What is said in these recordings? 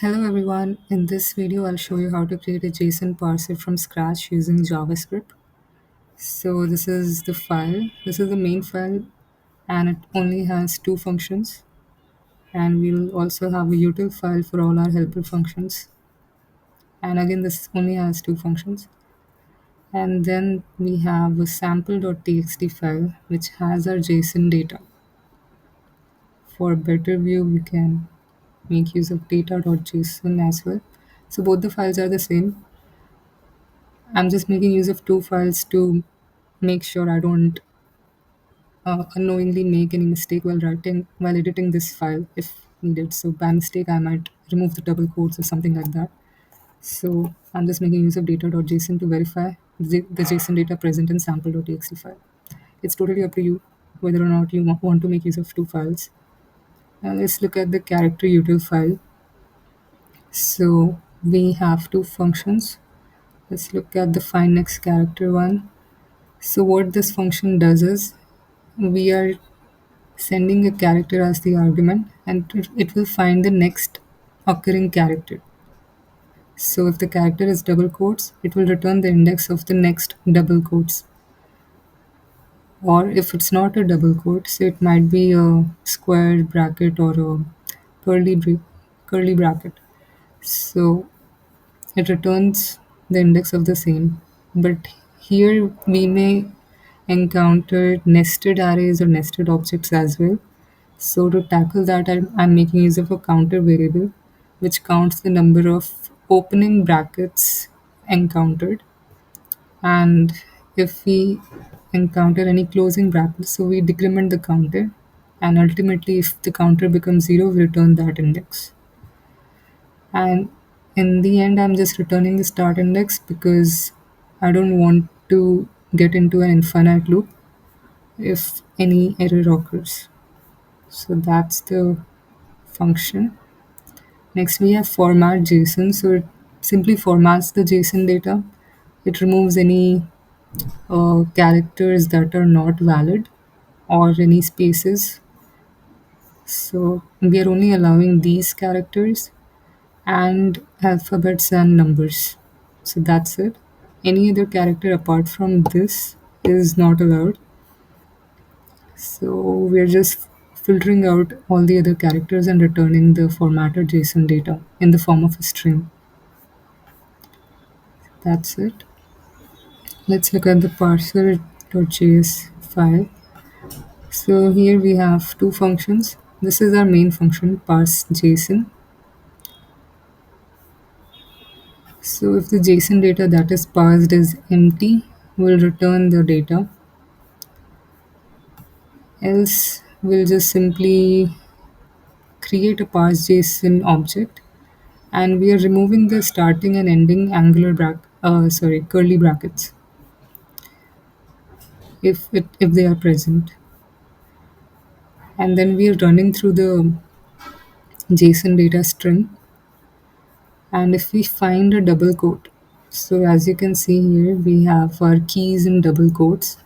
Hello everyone, in this video I'll show you how to create a JSON parser from scratch using JavaScript. So this is the main file and it only has two functions, and we'll also have a util file for all our helper functions, and again this only has two functions. And then we have a sample.txt file which has our JSON data. For a better view we can make use of data.json as well. So both the files are the same. I'm just making use of two files to make sure I don't unknowingly make any mistake while editing this file if needed. So by mistake, I might remove the double quotes or something like that. So I'm just making use of data.json to verify the JSON data present in sample.txt file. It's totally up to you whether or not you want to make use of two files. Now let's look at the character util file. So we have two functions. Let's look at the find next character one. So what this function does is we are sending a character as the argument, and it will find the next occurring character. So if the character is double quotes, it will return the index of the next double quotes. Or if it's not a double quote, so it might be a square bracket or a curly curly bracket. So it returns the index of the same. But here we may encounter nested arrays or nested objects as well. So to tackle that, I'm making use of a counter variable which counts the number of opening brackets encountered. And if we encounter any closing brackets, so we decrement the counter. And ultimately, if the counter becomes zero, we return that index. And in the end, I'm just returning the start index because I don't want to get into an infinite loop if any error occurs. So that's the function. Next, we have format JSON. So it simply formats the JSON data. It removes any characters that are not valid or any spaces. So we are only allowing these characters and alphabets and numbers. So that's it. Any other character apart from this is not allowed. So we're just filtering out all the other characters and returning the formatted JSON data in the form of a string. That's it. Let's look at the parser.js file. So here we have two functions. This is our main function, parse JSON. So if the JSON data that is parsed is empty, we'll return the data. Else, we'll just simply create a parse JSON object, and we are removing the starting and ending curly brackets if they are present. And then we are running through the JSON data string, and if we find a double quote, so as you can see here we have our keys in double quotes.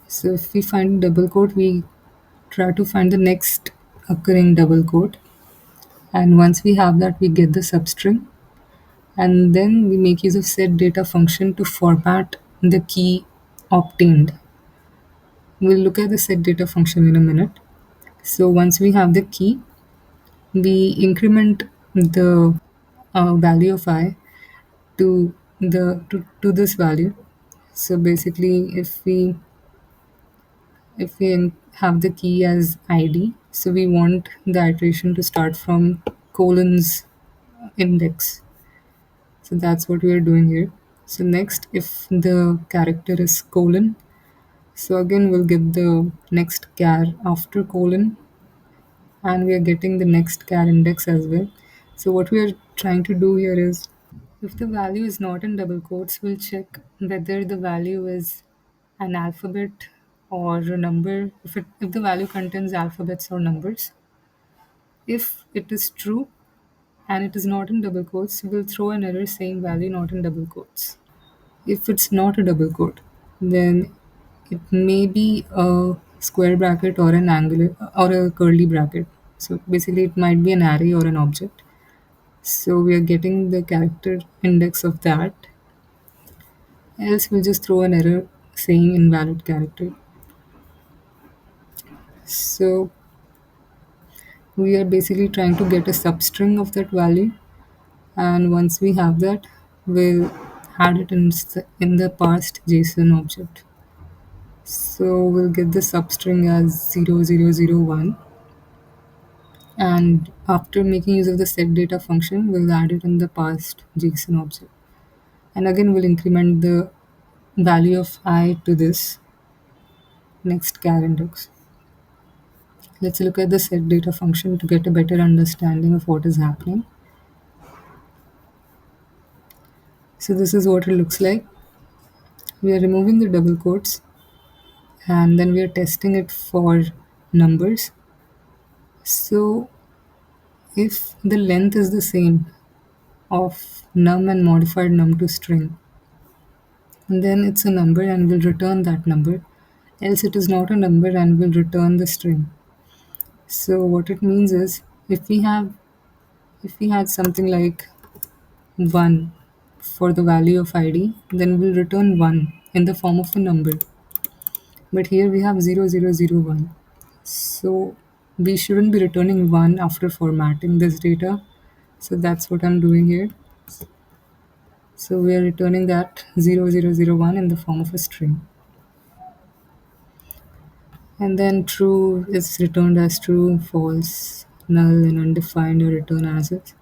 So if we find a double quote, we try to find the next occurring double quote, and once we have that we get the substring, and then we make use of set data function to format the key obtained. We'll look at the set data function in a minute. So once we have the key, we increment the value of I to this value. So basically, if we have the key as ID, so we want the iteration to start from colon's index. So that's what we are doing here. So next, if the character is colon, so again we'll get the next char after colon, and we are getting the next char index as well. So what we are trying to do here is, if the value is not in double quotes, we'll check whether the value is an alphabet or a number. If the value contains alphabets or numbers, if it is true and it is not in double quotes, we'll throw an error saying value not in double quotes. If it's not a double quote, then it may be a square bracket or an angular or a curly bracket. So basically, it might be an array or an object. So we are getting the character index of that. Else we'll just throw an error saying invalid character. So we are basically trying to get a substring of that value, and once we have that, we'll add it in the parsed JSON object. So we'll get the substring as 0001, and after making use of the set data function, we'll add it in the parsed JSON object. And again, we'll increment the value of I to this next char index. Let's look at the set data function to get a better understanding of what is happening. So this is what it looks like. We are removing the double quotes and then we are testing it for numbers. So if the length is the same of num and modified num to string, then it's a number and will return that number. Else it is not a number and will return the string. So what it means is if we had something like 1 for the value of id, then we'll return 1 in the form of a number. But here we have 0001. So we shouldn't be returning 1 after formatting this data. So that's what I'm doing here. So we are returning that 0001 in the form of a string. And then true is returned as true, false, null, and undefined are returned as it.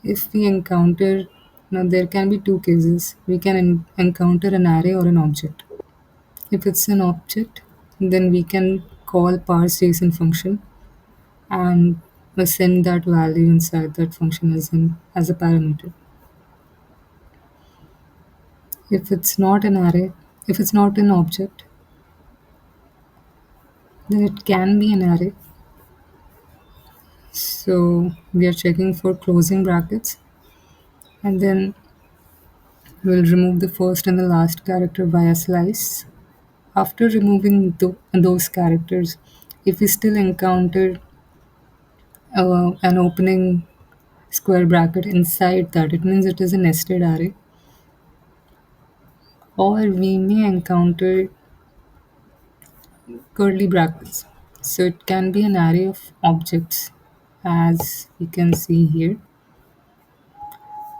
If we encounter, now there can be two cases. We can encounter an array or an object. If it's an object, then we can call parse JSON function and send that value inside that function as a parameter. If it's not an array, if it's not an object, then it can be an array. So we are checking for closing brackets, and then we'll remove the first and the last character via slice. After removing those characters, if we still encounter an opening square bracket inside that, it means it is a nested array. Or we may encounter curly brackets. So it can be an array of objects, as you can see here.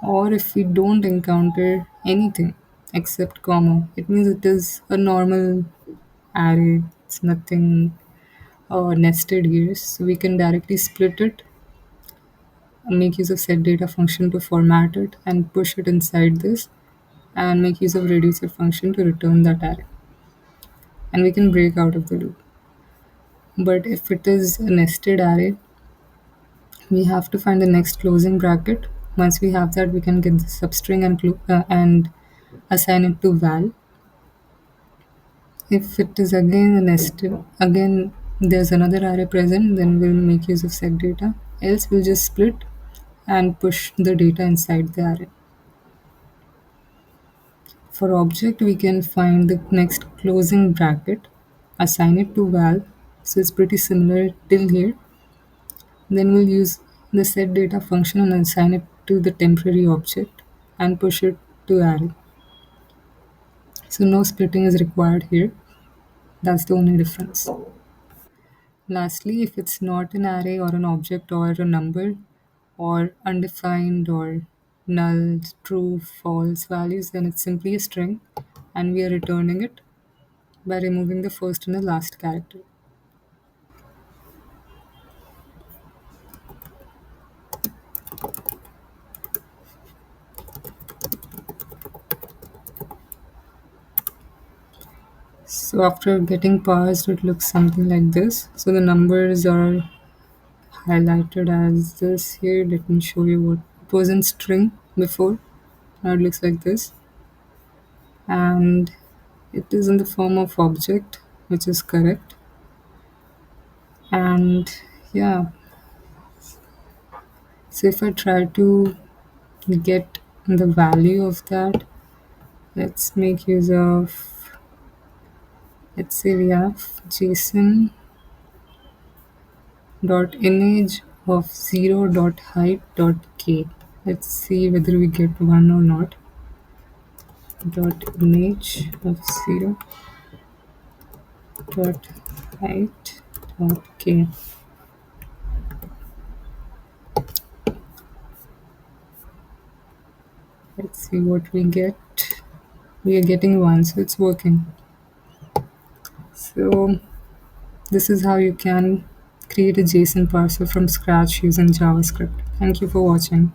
Or if we don't encounter anything except comma, it means it is a normal array. It's nothing nested here. So we can directly split it, make use of set data function to format it and push it inside this, and make use of reducer function to return that array. And we can break out of the loop. But if it is a nested array, we have to find the next closing bracket. Once we have that, we can get the substring and assign it to val. If it is again a nested, again there's another array present, then we'll make use of set data. Else we'll just split and push the data inside the array. For object, we can find the next closing bracket, assign it to val. So it's pretty similar till here. Then we'll use the set data function and assign it to the temporary object and push it to array. So no splitting is required here. That's the only difference. Lastly, if it's not an array or an object or a number or undefined or null, true, false values, then it's simply a string and we are returning it by removing the first and the last character. So after getting parsed, it looks something like this. So the numbers are highlighted as this here. Let me show you what it was in string before. Now it looks like this. And it is in the form of object, which is correct. And yeah, so if I try to get the value of that, let's make use of, let's say we have JSON dot image of 0.height.k. Let's see whether we get 1 or not. Dot image of 0 dot height dot k. Let's see what we get. We are getting 1, so it's working. So this is how you can create a JSON parser from scratch using JavaScript. Thank you for watching.